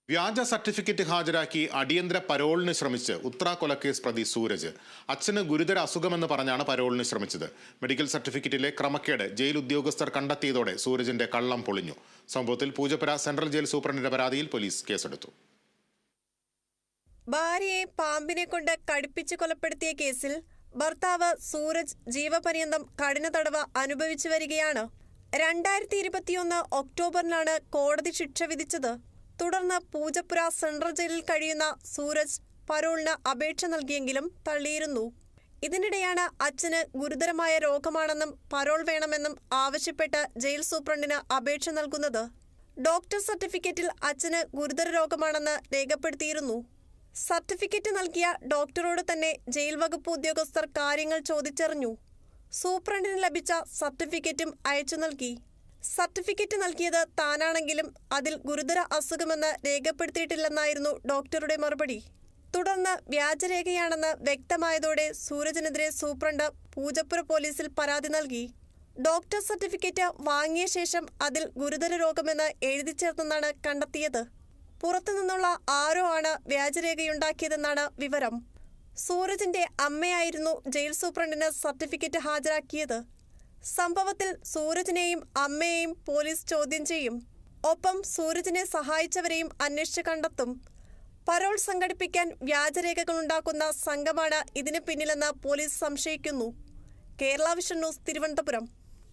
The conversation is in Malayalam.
വ്യാജ സർട്ടിഫിക്കറ്റ് ഹാജരാക്കി അടിയന്തര പരോളിന് ശ്രമിച്ച് ഉത്ര കൊലക്കേസ് പ്രതി സൂരജ്. അച്ഛന് ഗുരുതര അസുഖമെന്ന് പറഞ്ഞാണ് പരോളിന് ശ്രമിച്ചത്. മെഡിക്കൽ സർട്ടിഫിക്കറ്റിലെ ക്രമക്കേട് ജയിൽ ഉദ്യോഗസ്ഥർ കണ്ടെത്തിയതോടെ സൂരജിന്റെ കള്ളം പൊളിഞ്ഞു. സംഭവത്തിൽ പൂജപ്പുര സെൻട്രൽ ജയിൽ സൂപ്രണ്ടിന്റെ പരാതിയിൽ പോലീസ് കേസെടുത്തു. ഭാര്യയെ പാമ്പിനെ കൊണ്ട് കടിപ്പിച്ച് കൊലപ്പെടുത്തിയ കേസിൽ ഭർത്താവ് സൂരജ് ജീവപര്യന്തം കഠിന തടവ് അനുഭവിച്ചു വരികയാണ്. 2021 ഒക്ടോബറിലാണ് കോടതി ശിക്ഷ വിധിച്ചത്. തുടർന്ന് പൂജപ്പുര സെൻട്രൽ ജയിലിൽ കഴിയുന്ന സൂരജ് പരോളിന് അപേക്ഷ നൽകിയെങ്കിലും തള്ളിയിരുന്നു. ഇതിനിടെയാണ് അച്ഛന് ഗുരുതരമായ രോഗമാണെന്നും പരോൾ വേണമെന്നും ആവശ്യപ്പെട്ട് ജയിൽ സൂപ്രണ്ടിന് അപേക്ഷ നൽകുന്നത്. ഡോക്ടർ സർട്ടിഫിക്കറ്റിൽ അച്ഛന് ഗുരുതര രോഗമാണെന്ന് രേഖപ്പെടുത്തിയിരുന്നു. സർട്ടിഫിക്കറ്റ് നൽകിയ ഡോക്ടറോട് തന്നെ ജയിൽ വകുപ്പ് ഉദ്യോഗസ്ഥർ കാര്യങ്ങൾ ചോദിച്ചറിഞ്ഞു. സൂപ്രണ്ടിന് ലഭിച്ച സർട്ടിഫിക്കറ്റും അയച്ചു നൽകി. സർട്ടിഫിക്കറ്റ് നൽകിയത് താനാണെങ്കിലും അതിൽ ഗുരുതര അസുഖമെന്ന് രേഖപ്പെടുത്തിയിട്ടില്ലെന്നായിരുന്നു ഡോക്ടറുടെ മറുപടി. തുടർന്ന് വ്യാജരേഖയാണെന്ന് വ്യക്തമായതോടെ സൂരജിനെതിരെ സൂപ്രണ്ട് പൂജപ്പുര പോലീസിൽ പരാതി നൽകി. ഡോക്ടർ സർട്ടിഫിക്കറ്റ് വാങ്ങിയ ശേഷം അതിൽ ഗുരുതര രോഗമെന്ന് എഴുതി ചേർത്തെന്നാണ് കണ്ടെത്തിയത്. പുറത്തുനിന്നുള്ള ആരോ ആണ് വ്യാജരേഖയുണ്ടാക്കിയതെന്നാണ് വിവരം. സൂരജിന്റെ അമ്മയായിരുന്നു ജയിൽ സൂപ്രണ്ടിന് സർട്ടിഫിക്കറ്റ് ഹാജരാക്കിയത്. സംഭവത്തിൽ സൂരജിനെയും അമ്മയെയും പോലീസ് ചോദ്യം ചെയ്യും. ഒപ്പം സൂരജിനെ സഹായിച്ചവരെയും അന്വേഷിച്ച് കണ്ടെത്തും. പരോൾ സംഘടിപ്പിക്കാൻ വ്യാജരേഖകളുണ്ടാക്കുന്ന സംഘമാണ് ഇതിന് പിന്നിലെന്ന് പോലീസ് സംശയിക്കുന്നു. Kerala vision news, Thiruvananthapuram.